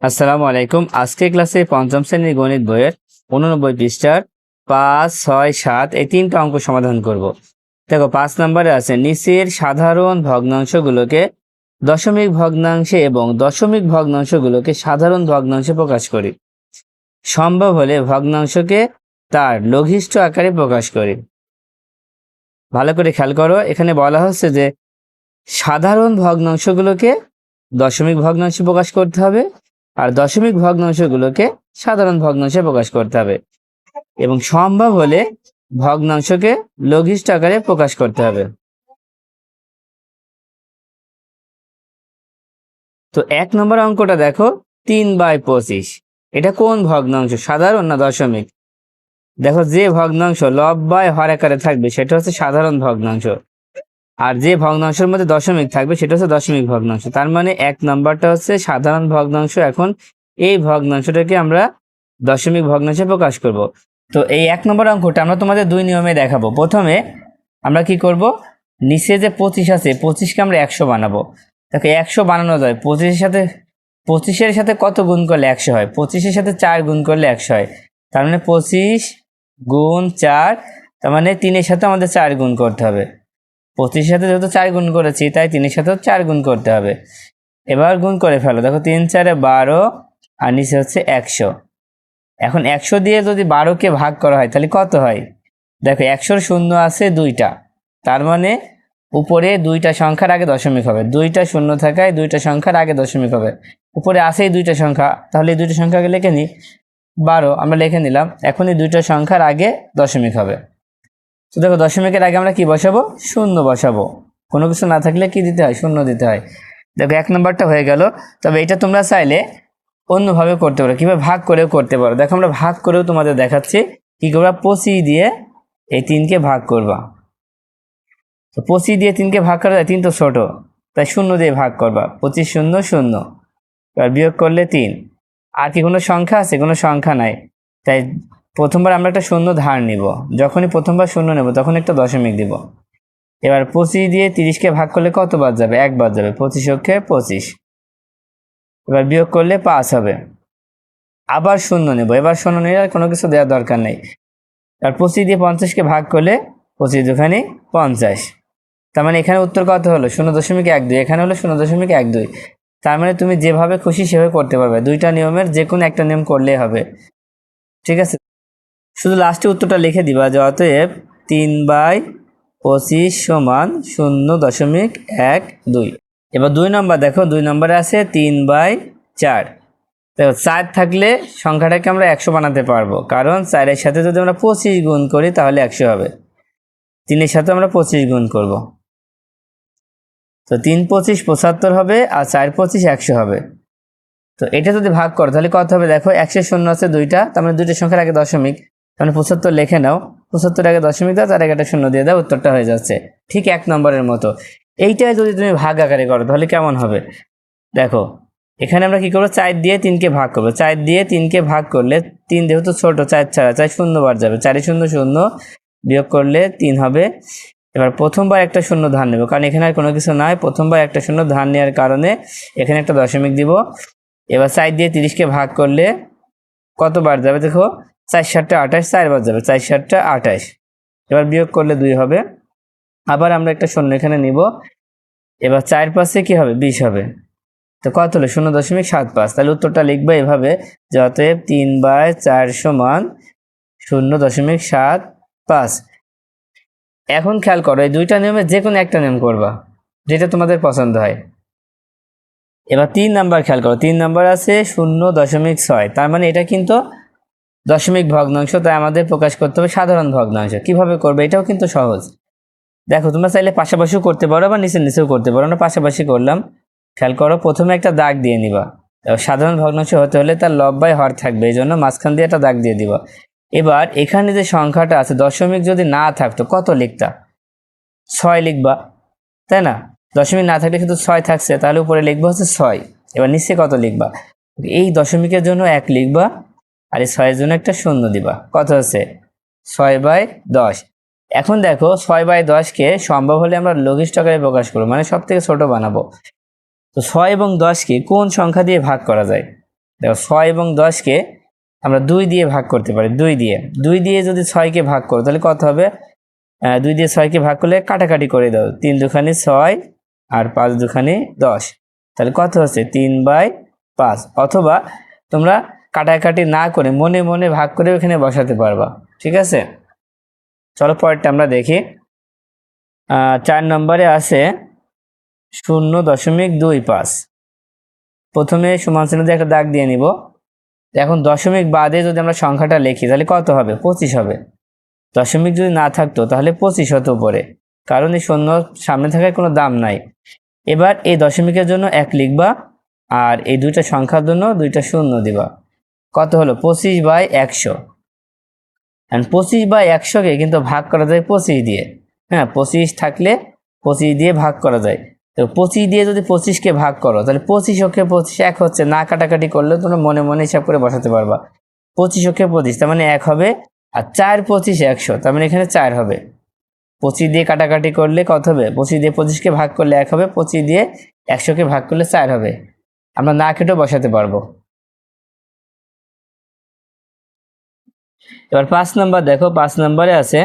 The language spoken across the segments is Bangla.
আসসালামু আলাইকুম। আজকে ক্লাসে পঞ্চম শ্রেণীর গণিত বইয়ের 89 পৃষ্ঠার 5, 6, 7 এই তিনটা অঙ্ক সমাধান করব। দেখো 5 নম্বরে আছে নিচের সাধারণ ভগ্নাংশগুলোকে দশমিক ভগ্নাংশে এবং দশমিক ভগ্নাংশগুলোকে সাধারণ ভগ্নাংশে প্রকাশ করি। সম্ভব হলে ভগ্নাংশকে তার লঘিষ্ঠ আকারে প্রকাশ করি। ভালো করে খেয়াল করো, এখানে বলা হচ্ছে যে সাধারণ ভগ্নাংশগুলোকে দশমিক ভগ্নাংশে প্রকাশ করতে হবে আর দশমিক ভগ্নাংশগুলোকে সাধারণ ভগ্নাংশে প্রকাশ করতে হবে এবং সম্ভব হলে ভগ্নাংশকে লঘিষ্ঠ আকারে প্রকাশ করতে হবে। তো 1 নম্বর অঙ্কটা দেখো 3/25। এটা কোন ভগ্নাংশ, সাধারণ না দশমিক? দেখো যে ভগ্নাংশ লব বাই হর আকারে থাকবে সেটা হচ্ছে সাধারণ ভগ্নাংশ, আর যে ভগ্নাংশের মধ্যে দশমিক থাকবে সেটা হচ্ছে দশমিক ভগ্নাংশ। তার মানে 1 নম্বরটা হচ্ছে সাধারণ ভগ্নাংশ। এখন এই ভগ্নাংশটাকে আমরা দশমিক ভগ্নাংশে প্রকাশ করব। তো এই 1 নম্বর অঙ্কটা আমরা তোমাদের দুই নিয়মে দেখাবো। প্রথমে আমরা কি করব, নিচে যে 25 আছে 25কে আমরা 100 বানাবো। দেখো 100 বানানো যায় 25-এর সাথে কত গুণ করলে 100 হয়? 25-এর সাথে 4 গুণ করলে 100 হয়। তার মানে 25 গুণ 4, তার মানে 3-এর সাথে আমাদের 4 গুণ করতে হবে। 25-এর সাথে যেহেতু 4 গুণ করেছি তাই 3-এর সাথেও 4 গুণ করতে হবে। এবার গুণ করে ফেলো। দেখো 3 4 12 আর নিচে হচ্ছে 100। এখন 100 দিয়ে যদি 12কে ভাগ করা হয় তাহলে কত হয়? দেখো 100-র শূন্য আছে 2টা, তার মানে উপরে 2টা সংখ্যার আগে দশমিক হবে। 2টা শূন্য থাকায় 2টা সংখ্যার আগে দশমিক হবে। উপরে আছেই 2টা সংখ্যা, তাহলে এই 2টা সংখ্যাকে লিখে নিই। 12 আমরা লিখে নিলাম। এখন এই 2টা সংখ্যার আগে দশমিক হবে। তো দেখো দশমিকের আগে আমরা কি বসাবো? শূন্য বসাবো। কোনো কিছু না থাকলে কি দিতে হয়? শূন্য দিতে হয়। দেখো 1 নম্বরটা হয়ে গেল। তবে এটা তোমরা চাইলে অন্যভাবে করতে পারো, কিভাবে ভাগ করেও করতে পারো। দেখো আমরা ভাগ করেও তোমাদের দেখাচ্ছি কি করবা। 25 দিয়ে এই 3কে ভাগ করবা। তো 25 দিয়ে 3কে ভাগ করা যায়, 3 তো ছোট, তাই 0 দিয়ে ভাগ করবা। 25 0 0, এবার বিয়োগ করলে 3। আর কি কোনো সংখ্যা আছে? কোনো সংখ্যা নাই, তাই প্রথমবার আমরা একটা শূন্য ধার নিব। যখনই প্রথমবার শূন্য নেব তখন একটা দশমিক দিব। এবার 25 দিয়ে 30কে ভাগ করলে কত বাদ যাবে? 1 বাদ যাবে। 25 অক্ষে 25। এবার বিয়োগ করলে 5 হবে। আবার শূন্য নেব, এবার শূন্য নিলে আর কোনো কিছু দেওয়ার দরকার নেই। আর 25 দিয়ে 50কে ভাগ করলে 25 দুখানি 50। তার মানে এখানে উত্তর কত হলো? 0.12। এখানে হলো 0.12। তার মানে তুমি যেভাবে খুশি সেভাবে করতে পারবে। দুইটা নিয়মের যে কোনো একটা নিয়ম করলেই হবে, ঠিক আছে? শুধু লাস্টে উত্তরটা লিখে দিবা যে অতএব 3/25 সমান 0.12। এবার 2 নম্বর দেখো, 2 নম্বরে আছে 3/4। দেখো 4 থাকলে সংখ্যাটাকে আমরা 100 বানাতে পারবো, কারণ 4-এর সাথে যদি আমরা 25 গুণ করি তাহলে 100 হবে। 3-এর সাথে আমরা 25 গুণ করব, তো 3 25 75 হবে আর 4 25 100 হবে। তো এটা যদি ভাগ করো তাহলে কত হবে? দেখো 100 শূন্য আছে 2টা, তার মানে 2টা সংখ্যার আগে দশমিক, তাহলে 75 লিখে নাও। 75 আগে দশমিক দাও, তার আগে একটা শূন্য দিয়ে দাও, উত্তরটা হয়ে যাচ্ছে। ঠিক 1 নম্বরের মতো। এইটাই যদি তুমি ভাগ আকারে করো তাহলে কেমন হবে? দেখো এখানে আমরা কি করবো? 4 দিয়ে 3কে ভাগ করবো। 4 দিয়ে 3কে ভাগ করলে 3 যেহেতু ছোট, 4 ছাড়া 4 শূন্য বার যাবে। 4 0 0 বিয়োগ করলে 3 হবে। এবার প্রথমবার একটা শূন্য ধার নেব, কারণ এখানে আর কোনো কিছু নাই। প্রথমবার একটা শূন্য ধার নেওয়ার কারণে এখানে একটা দশমিক দিব। এবার 4 দিয়ে 30কে ভাগ করলে কত বার যাবে? দেখো 4 7 28, 4 বার যাবে। 4 7 28। এবার বিয়োগ করলে 2 হবে। আবার আমরা একটা শূন্য এখানে নিব। এবার 4 পাশে কি হবে? 20 হবে। তো কত হলো? 0.75। তাহলে উত্তরটা লিখবো এভাবে যে অতএব 3/4 সমান 0.75। এখন খেয়াল করো, এই দুইটা নিয়মে যে কোনো একটা নিয়ম করবা যেটা তোমাদের পছন্দ হয়। এবার 3 নাম্বার খেয়াল করো, 3 নাম্বার আছে 0.6। তার মানে এটা কিন্তু দশমিক ভগ্নাংশ, তাই আমাদের প্রকাশ করতে হবে সাধারণ ভগ্নাংশ। কিভাবে করবে? এটাও কিন্তু সহজ। দেখো তোমরা চাইলে পাশাপাশিও করতে পারো বা নিচে নিচেও করতে পারো। আমরা পাশাপাশি করলাম। খেয়াল করো, প্রথমে একটা দাগ দিয়ে নিবা। সাধারণ ভগ্নাংশ হতে হলে তার লব বাই হর থাকবে, এই জন্য মাঝখান দিয়ে একটা দাগ দিয়ে দিবা। এবার এখানে যে সংখ্যাটা আছে দশমিক যদি না থাকতো কত লিখতা? 6 লিখবা, তাই না? দশমিক না থাকলে কিন্তু 6 থাকছে, তাহলে উপরে লিখবা হচ্ছে 6। এবার নিচে কত লিখবা? এই দশমিকের জন্য 1 লিখবা আর এই 6-এর জন্য একটা শূন্য দিবা। কত হচ্ছে? 6/10। এখন দেখো 6/10কে সম্ভব হলে আমরা লঘিষ্ঠ আকারে প্রকাশ করবো, মানে সব থেকে ছোট বানাবো। তো 6 এবং 10কে কোন সংখ্যা দিয়ে ভাগ করা যায়? দেখো 6 এবং 10কে আমরা 2 দিয়ে ভাগ করতে পারি, 2 দিয়ে যদি 6কে ভাগ করো তাহলে কত হবে? 2 দিয়ে 6কে ভাগ করলে কাটাকাটি করে দাও, 3 দুখানি 6 আর 5 দুখানি 10, তাহলে কত হচ্ছে? 3/5। অথবা তোমরা কাটাকাটি না করে মনে মনে ভাগ করে ওখানে বসাতে পারবা, ঠিক আছে। চলো পরেরটা আমরা দেখি। 4 নম্বরে আছে 0.25। প্রথমে সমান চিহ্ন দিয়ে একটা দাগ দিয়ে নিব। এখন দশমিক বাদে যদি আমরা সংখ্যাটা লিখি তাহলে কত হবে? 25 হবে। দশমিক যদি না থাকতো তাহলে 25 হতো উপরে, কারণ এই শূন্য সামনে থাকার কোনো দাম নাই। এবার এই দশমিকের জন্য 1 লিখবা আর এই দুইটা সংখ্যার জন্য 2টা শূন্য দিবা। কত হলো? 25/100। আর 25/100কে কিন্তু ভাগ করা যায় 25 দিয়ে। হ্যাঁ, 25 থাকলে 25 দিয়ে ভাগ করা যায়। তো 25 দিয়ে যদি 25কে ভাগ করো তাহলে 25 ওকে 25 1 হচ্ছে, না কাটাকাটি করলেও তোমরা মনে মনে হিসাব করে বসাতে পারবা। 25 ওকে 25 তার মানে 1 হবে, আর 4 25 100 তার মানে এখানে 4 হবে। 25 দিয়ে কাটাকাটি করলে কত হবে? 25 দিয়ে 25কে ভাগ করলে 1 হবে, 25 দিয়ে 100কে ভাগ করলে 4 হবে। আমরা না কেটেও বসাতে পারবো। এবার 5 নম্বর দেখো, 5 নম্বরে আছে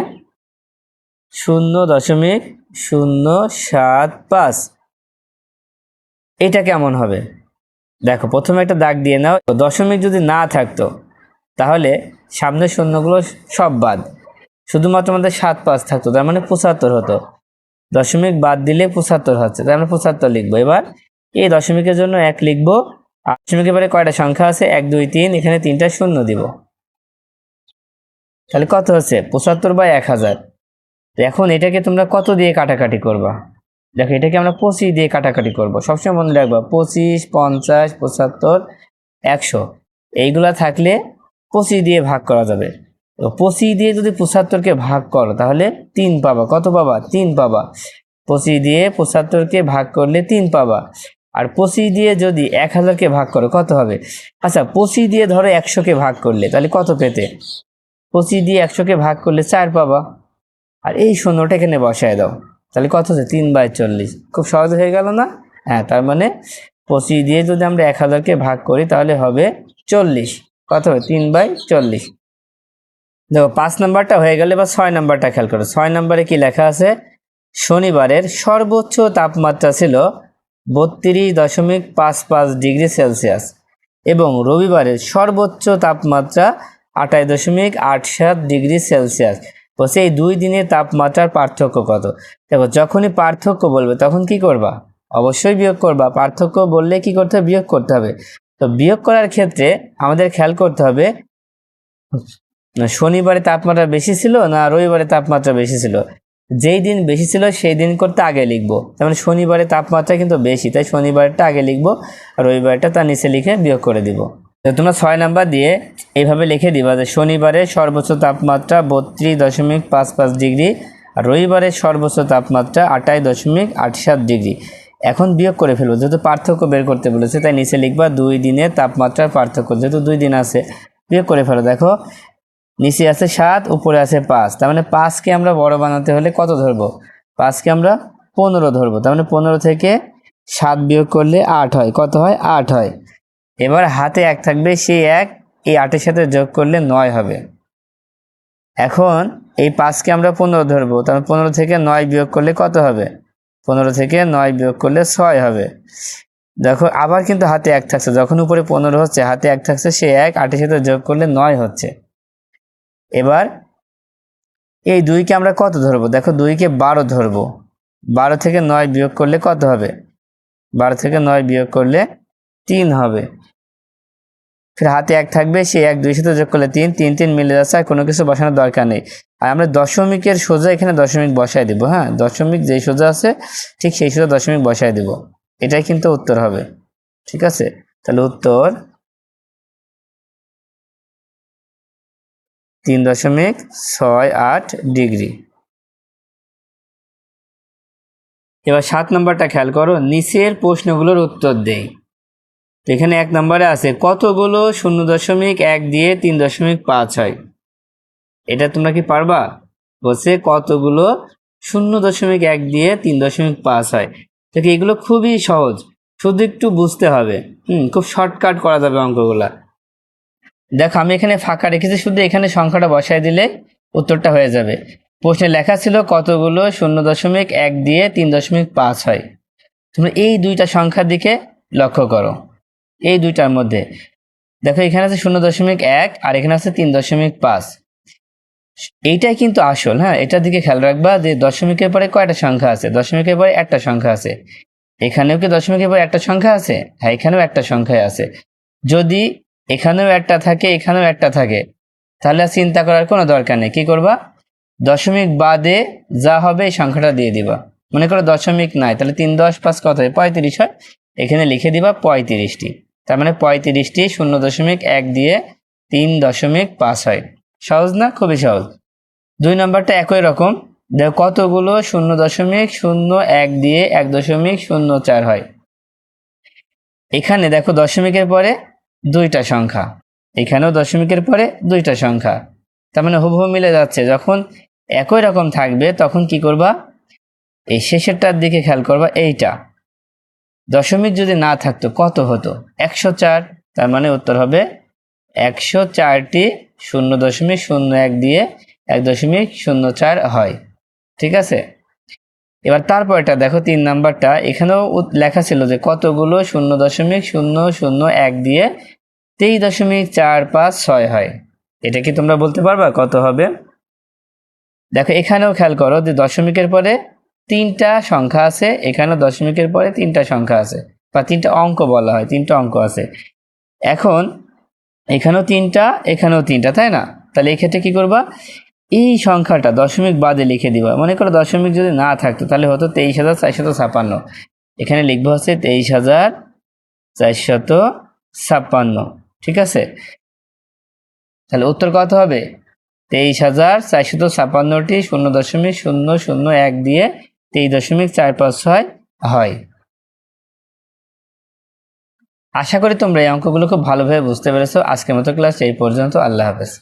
0.075। এটা কেমন হবে? দেখো প্রথমে একটা দাগ দিয়ে নাও। দশমিক যদি না থাকতো তাহলে সামনের শূন্যগুলো সব বাদ, শুধুমাত্র আমাদের 7 5 থাকতো, তার মানে 75 হতো। দশমিক বাদ দিলে 75 হচ্ছে, তার মানে 75 লিখবো। এবার এই দশমিকের জন্য 1 লিখবো। আর দশমিকের পরে কয়টা সংখ্যা আছে? 1 2 3, এখানে 3টা শূন্য দিব। তাহলে কত হচ্ছে? 75/1000। এখন এটাকে তোমরা কত দিয়ে কাটাকাটি করবা? দেখো এটাকে আমরা 25 দিয়ে কাটাকাটি করব। সবসময় মনে রাখবা 25 50 75 100 এইগুলা থাকলে 25 দিয়ে ভাগ করা যাবে। তো 25 দিয়ে যদি 75কে ভাগ করো তাহলে 3 পাবা। কত পাবা? 3 পাবা। 25 দিয়ে 75কে ভাগ করলে 3 পাবা। আর 25 দিয়ে যদি 1000কে ভাগ করো কত হবে? আচ্ছা 25 দিয়ে ধরো 100কে ভাগ করলে তাহলে কত পেতে? 25 দিয়ে 100কে ভাগ করলে 4 পাবা। আর এই শূন্যটা এখানে বসায় দাও, তাহলে কত হচ্ছে? 3/40। খুব সহজ হয়ে গেল না? হ্যাঁ, তার মানে 25 দিয়ে যদি আমরা 1000কে ভাগ করি তাহলে হবে 40। কত হবে? 3/40। দেখো 5 নাম্বারটা হয়ে গেলে, বা 6 নাম্বারটা খেয়াল করো। 6 নাম্বারে কি লেখা আছে? শনিবারের সর্বোচ্চ তাপমাত্রা ছিল 32.55 ডিগ্রি সেলসিয়াস এবং রবিবারের সর্বোচ্চ তাপমাত্রা 28.87 ডিগ্রি সেলসিয়াস। বলছে এই 2 দিনের তাপমাত্রার পার্থক্য কত? দেখো যখনই পার্থক্য বলবে তখন কি করবা? অবশ্যই বিয়োগ করবা। পার্থক্য বললে কি করতে হবে? বিয়োগ করতে হবে। তো বিয়োগ করার ক্ষেত্রে আমাদের খেয়াল করতে হবে শনিবারে তাপমাত্রা বেশি ছিল না রবিবারে তাপমাত্রা বেশি ছিল। যেই দিন বেশি ছিল সেই দিন করতে আগে লিখবো। তার মানে শনিবারে তাপমাত্রা কিন্তু বেশি, তাই শনিবারটা আগে লিখবো, আর রবিবারটা তার নিচে লিখে বিয়োগ করে দিব। তোমরা 6 নাম্বার দিয়ে এইভাবে লিখে দিবা যে শনিবারে সর্বোচ্চ তাপমাত্রা 32.55 ডিগ্রি আর রবিবারের সর্বোচ্চ তাপমাত্রা 28.87 ডিগ্রি। এখন বিয়োগ করে ফেলবো, যেহেতু পার্থক্য বের করতে বলেছে তাই নিচে লিখবা 2 দিনের তাপমাত্রার পার্থক্য, যেহেতু 2 দিন আছে বিয়োগ করে ফেলো। দেখো নিচে আছে 7, উপরে আছে 5, তার মানে 5কে আমরা বড় বানাতে হলে কত ধরবো? 5কে আমরা 15 ধরবো। তার মানে 15 থেকে 7 বিয়োগ করলে 8 হয়। কত হয়? 8 হয়। এবার হাতে 1 থাকবে, সেই 1 এই 8-এর সাথে যোগ করলে 9 হবে। এখন এই 5কে আমরা 15 ধরবো, তার মানে 15 থেকে 9 বিয়োগ করলে কত হবে? 15 থেকে 9 বিয়োগ করলে 6 হবে। দেখো আবার কিন্তু হাতে 1 থাকছে, যখন উপরে 15 হচ্ছে হাতে 1 থাকছে, সেই 1 8-এর সাথে যোগ করলে 9 হচ্ছে। এবার এই 2কে আমরা কত ধরবো? দেখো 2কে 12 ধরবো। 12 থেকে 9 বিয়োগ করলে কত হবে? 12 থেকে 9 বিয়োগ করলে 3 হবে। ফির হাতে 1 থাকবে, সেই 1 2-এর সাথে যোগ করলে 3, 3 3 মিলে যাচ্ছে, আর কোনো কিছু বসানোর দরকার নেই। আর আমরা দশমিকের সোজা এখানে দশমিক বসায় দিব। হ্যাঁ, দশমিক যেই সোজা আছে ঠিক সেই সোজা দশমিক বসায় দিব। এটাই কিন্তু উত্তর হবে। ঠিক আছে, তাহলে উত্তর 3.68 ডিগ্রি। এবার 7 নম্বরটা খেয়াল করো, নিচের প্রশ্নগুলোর উত্তর দেই। এখানে 1 নম্বরে আছে কতগুলো 0.1 দিয়ে 3.5 হয়? এটা তোমরা কি পারবা? বলছে কতগুলো 0.1 দিয়ে 3.5 হয়। দেখো এগুলো খুবই সহজ। শুধু একটু বুঝতে হবে। খুব শর্টকাট করা যাবে অঙ্কগুলা। দেখো আমি এখানে ফাঁকা রেখেছি, শুধু এখানে সংখ্যাটা বসায় দিলে উত্তরটা হয়ে যাবে। প্রশ্নে লেখা ছিল কতগুলো 0.1 দিয়ে 3.5 হয়। তোমরা এই দুইটা সংখ্যার দিকে লক্ষ্য করো। এই দুইটার মধ্যে দেখো এখানে আছে 0.1 আর এখানে আছে 3.5। এইটাই কিন্তু আসল। হ্যাঁ, এটার দিকে খেয়াল রাখবা যে দশমিকের পরে কয়টা সংখ্যা আছে। দশমিকের পরে একটা সংখ্যা আছে। এখানেও কি দশমিকের পরে একটা সংখ্যা আছে? হ্যাঁ, এখানেও একটা সংখ্যাই আছে। যদি এখানেও একটা থাকে, এখানেও একটা থাকে, তাহলে আর চিন্তা করার কোনো দরকার নেই। কি করবা? দশমিক বাদে যা হবে এই সংখ্যাটা দিয়ে দিবা। মনে করো দশমিক নাই, তাহলে 3 10 5 কত হয়? 35 হয়। এখানে লিখে দিবা 35টি। তার মানে 35টি 0.1 দিয়ে 3.5 হয়। সহজ না? খুবই সহজ। 2 নম্বরটা একই রকম। দেখো কতগুলো 0.01 দিয়ে 1.04 হয়। এখানে দেখো দশমিকের পরে দুইটা সংখ্যা, এখানেও দশমিকের পরে দুইটা সংখ্যা, তার মানে হুবহু মিলে যাচ্ছে। যখন একই রকম থাকবে তখন কি করবা? এই শেষেরটার দিকে খেয়াল করবা। এইটা দশমিক যদি না থাকতো কত হতো? 104। তার মানে উত্তর হবে 104টি 0.01 দিয়ে 1.04 হয়। ঠিক আছে। এবার তারপরটা দেখো 3 নাম্বারটা, এখানেও লেখা ছিল যে কতগুলো 0.001 দিয়ে 23.456 হয়। এটা কি তোমরা বলতে পারবা কত হবে? দেখো এখানেও খেয়াল করো যে দশমিকের পরে তিনটা সংখ্যা আছে, এখানেও দশমিকের পরে তিনটা সংখ্যা আছে, বা তিনটা অঙ্ক বলা হয়, তিনটা অঙ্ক আছে। এখন এখানেও তিনটা, এখানেও তিনটা, তাই না? তাহলে এই ক্ষেত্রে কি করবা? এই সংখ্যাটা দশমিক বাদে লিখে দিবা। মনে করো দশমিক যদি না থাকতো তাহলে হতো 23,456। এখানে লিখবো হচ্ছে 23,456। ঠিক আছে। তাহলে উত্তর কত হবে? 23,456টি 0.001 দিয়ে 23.456 হয়। আশা করি তোমরা এই অঙ্কগুলো খুব ভালোভাবে বুঝতে পেরেছো। আজকের মতো ক্লাস এই পর্যন্ত। আল্লাহ হাফেজ।